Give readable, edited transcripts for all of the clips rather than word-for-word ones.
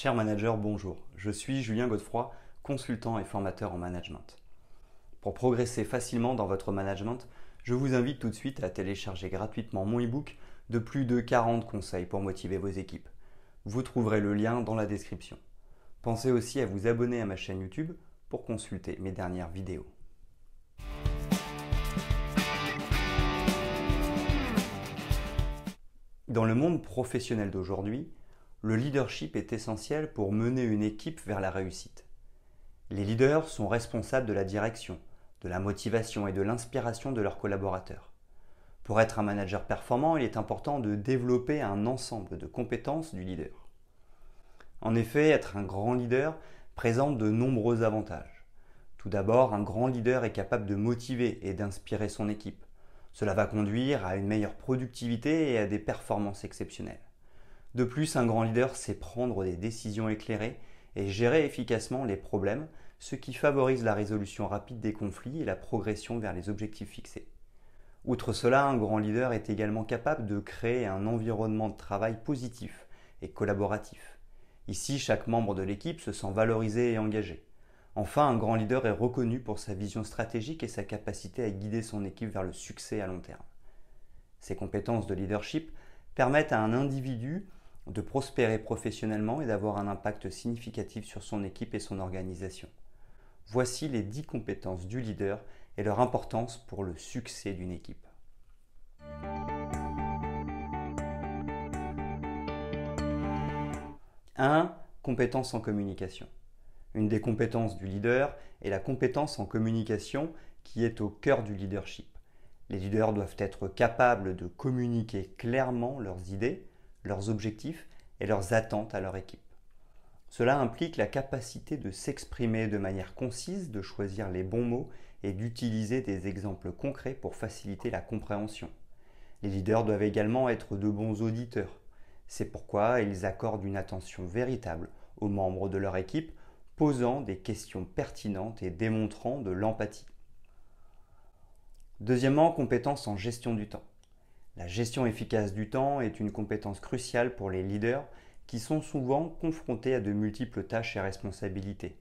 Cher manager, bonjour. Je suis Julien Godefroy, consultant et formateur en management. Pour progresser facilement dans votre management, je vous invite tout de suite à télécharger gratuitement mon e-book de plus de 40 conseils pour motiver vos équipes. Vous trouverez le lien dans la description. Pensez aussi à vous abonner à ma chaîne YouTube pour consulter mes dernières vidéos. Dans le monde professionnel d'aujourd'hui, le leadership est essentiel pour mener une équipe vers la réussite. Les leaders sont responsables de la direction, de la motivation et de l'inspiration de leurs collaborateurs. Pour être un manager performant, il est important de développer un ensemble de compétences du leader. En effet, être un grand leader présente de nombreux avantages. Tout d'abord, un grand leader est capable de motiver et d'inspirer son équipe. Cela va conduire à une meilleure productivité et à des performances exceptionnelles. De plus, un grand leader sait prendre des décisions éclairées et gérer efficacement les problèmes, ce qui favorise la résolution rapide des conflits et la progression vers les objectifs fixés. Outre cela, un grand leader est également capable de créer un environnement de travail positif et collaboratif. Ici, chaque membre de l'équipe se sent valorisé et engagé. Enfin, un grand leader est reconnu pour sa vision stratégique et sa capacité à guider son équipe vers le succès à long terme. Ces compétences de leadership permettent à un individu de prospérer professionnellement et d'avoir un impact significatif sur son équipe et son organisation. Voici les 10 compétences du leader et leur importance pour le succès d'une équipe. 1. Compétences en communication. Une des compétences du leader est la compétence en communication qui est au cœur du leadership. Les leaders doivent être capables de communiquer clairement leurs idées, leurs objectifs et leurs attentes à leur équipe. Cela implique la capacité de s'exprimer de manière concise, de choisir les bons mots et d'utiliser des exemples concrets pour faciliter la compréhension. Les leaders doivent également être de bons auditeurs. C'est pourquoi ils accordent une attention véritable aux membres de leur équipe, posant des questions pertinentes et démontrant de l'empathie. Deuxièmement, compétence en gestion du temps. La gestion efficace du temps est une compétence cruciale pour les leaders qui sont souvent confrontés à de multiples tâches et responsabilités.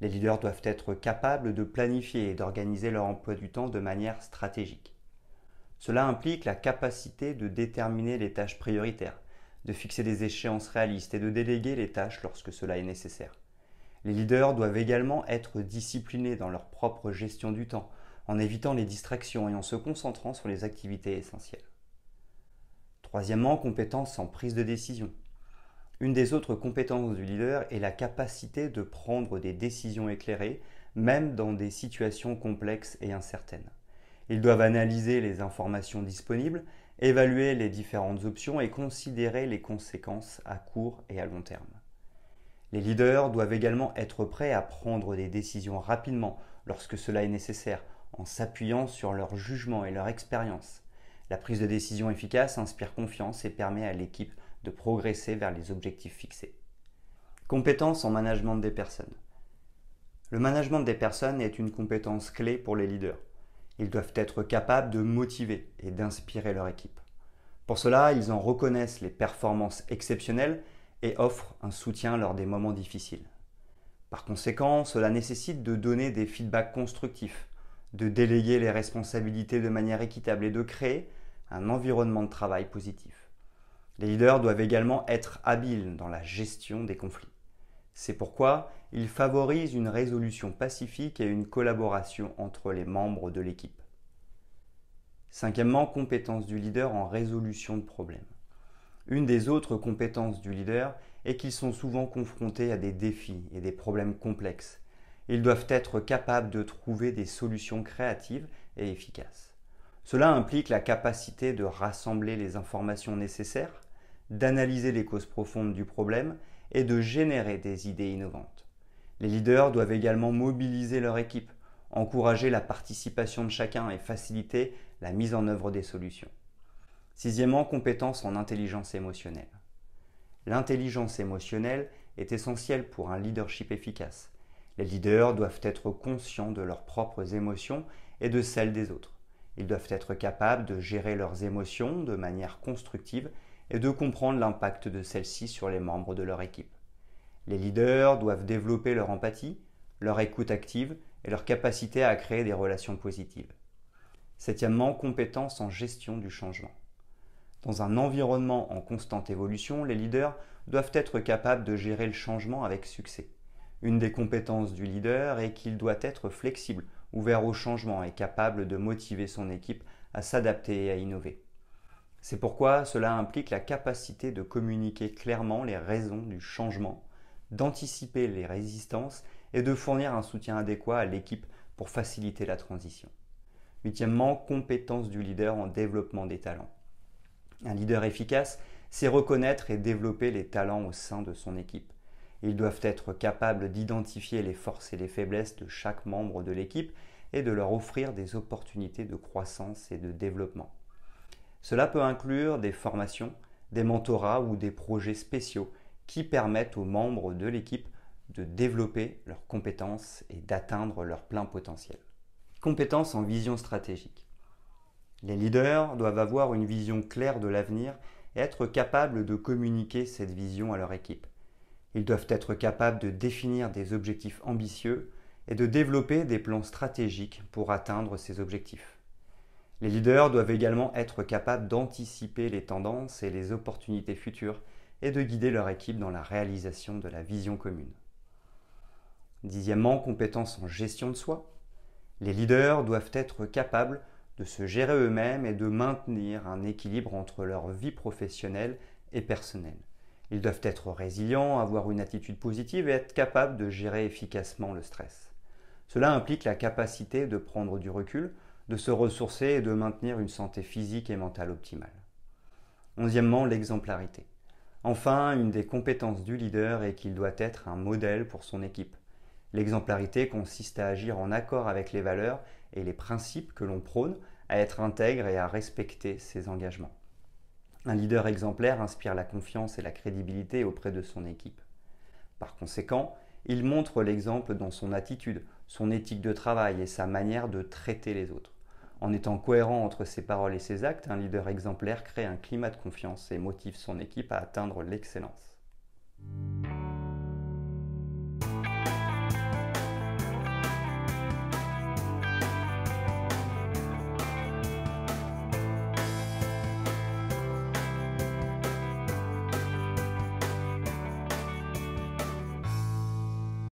Les leaders doivent être capables de planifier et d'organiser leur emploi du temps de manière stratégique. Cela implique la capacité de déterminer les tâches prioritaires, de fixer des échéances réalistes et de déléguer les tâches lorsque cela est nécessaire. Les leaders doivent également être disciplinés dans leur propre gestion du temps, en évitant les distractions et en se concentrant sur les activités essentielles. Troisièmement, compétence en prise de décision. Une des autres compétences du leader est la capacité de prendre des décisions éclairées, même dans des situations complexes et incertaines. Ils doivent analyser les informations disponibles, évaluer les différentes options et considérer les conséquences à court et à long terme. Les leaders doivent également être prêts à prendre des décisions rapidement lorsque cela est nécessaire, en s'appuyant sur leur jugement et leur expérience. La prise de décision efficace inspire confiance et permet à l'équipe de progresser vers les objectifs fixés. Compétence en management des personnes. Le management des personnes est une compétence clé pour les leaders. Ils doivent être capables de motiver et d'inspirer leur équipe. Pour cela, ils en reconnaissent les performances exceptionnelles et offrent un soutien lors des moments difficiles. Par conséquent, cela nécessite de donner des feedbacks constructifs, de déléguer les responsabilités de manière équitable et de créer un environnement de travail positif. Les leaders doivent également être habiles dans la gestion des conflits. C'est pourquoi ils favorisent une résolution pacifique et une collaboration entre les membres de l'équipe. Cinquièmement, compétence du leader en résolution de problèmes. Une des autres compétences du leader est qu'ils sont souvent confrontés à des défis et des problèmes complexes. Ils doivent être capables de trouver des solutions créatives et efficaces. Cela implique la capacité de rassembler les informations nécessaires, d'analyser les causes profondes du problème et de générer des idées innovantes. Les leaders doivent également mobiliser leur équipe, encourager la participation de chacun et faciliter la mise en œuvre des solutions. Sixièmement, compétence en intelligence émotionnelle. L'intelligence émotionnelle est essentielle pour un leadership efficace. Les leaders doivent être conscients de leurs propres émotions et de celles des autres. Ils doivent être capables de gérer leurs émotions de manière constructive et de comprendre l'impact de celles-ci sur les membres de leur équipe. Les leaders doivent développer leur empathie, leur écoute active et leur capacité à créer des relations positives. Septièmement, compétences en gestion du changement. Dans un environnement en constante évolution, les leaders doivent être capables de gérer le changement avec succès. Une des compétences du leader est qu'il doit être flexible, ouvert au changement et capable de motiver son équipe à s'adapter et à innover. C'est pourquoi cela implique la capacité de communiquer clairement les raisons du changement, d'anticiper les résistances et de fournir un soutien adéquat à l'équipe pour faciliter la transition. Huitièmement, compétence du leader en développement des talents. Un leader efficace, c'est reconnaître et développer les talents au sein de son équipe. Ils doivent être capables d'identifier les forces et les faiblesses de chaque membre de l'équipe et de leur offrir des opportunités de croissance et de développement. Cela peut inclure des formations, des mentorats ou des projets spéciaux qui permettent aux membres de l'équipe de développer leurs compétences et d'atteindre leur plein potentiel. Compétences en vision stratégique. Les leaders doivent avoir une vision claire de l'avenir et être capables de communiquer cette vision à leur équipe. Ils doivent être capables de définir des objectifs ambitieux et de développer des plans stratégiques pour atteindre ces objectifs. Les leaders doivent également être capables d'anticiper les tendances et les opportunités futures et de guider leur équipe dans la réalisation de la vision commune. Dixièmement, compétences en gestion de soi. Les leaders doivent être capables de se gérer eux-mêmes et de maintenir un équilibre entre leur vie professionnelle et personnelle. Ils doivent être résilients, avoir une attitude positive et être capables de gérer efficacement le stress. Cela implique la capacité de prendre du recul, de se ressourcer et de maintenir une santé physique et mentale optimale. Onzièmement, l'exemplarité. Enfin, une des compétences du leader est qu'il doit être un modèle pour son équipe. L'exemplarité consiste à agir en accord avec les valeurs et les principes que l'on prône, à être intègre et à respecter ses engagements. Un leader exemplaire inspire la confiance et la crédibilité auprès de son équipe. Par conséquent, il montre l'exemple dans son attitude, son éthique de travail et sa manière de traiter les autres. En étant cohérent entre ses paroles et ses actes, un leader exemplaire crée un climat de confiance et motive son équipe à atteindre l'excellence.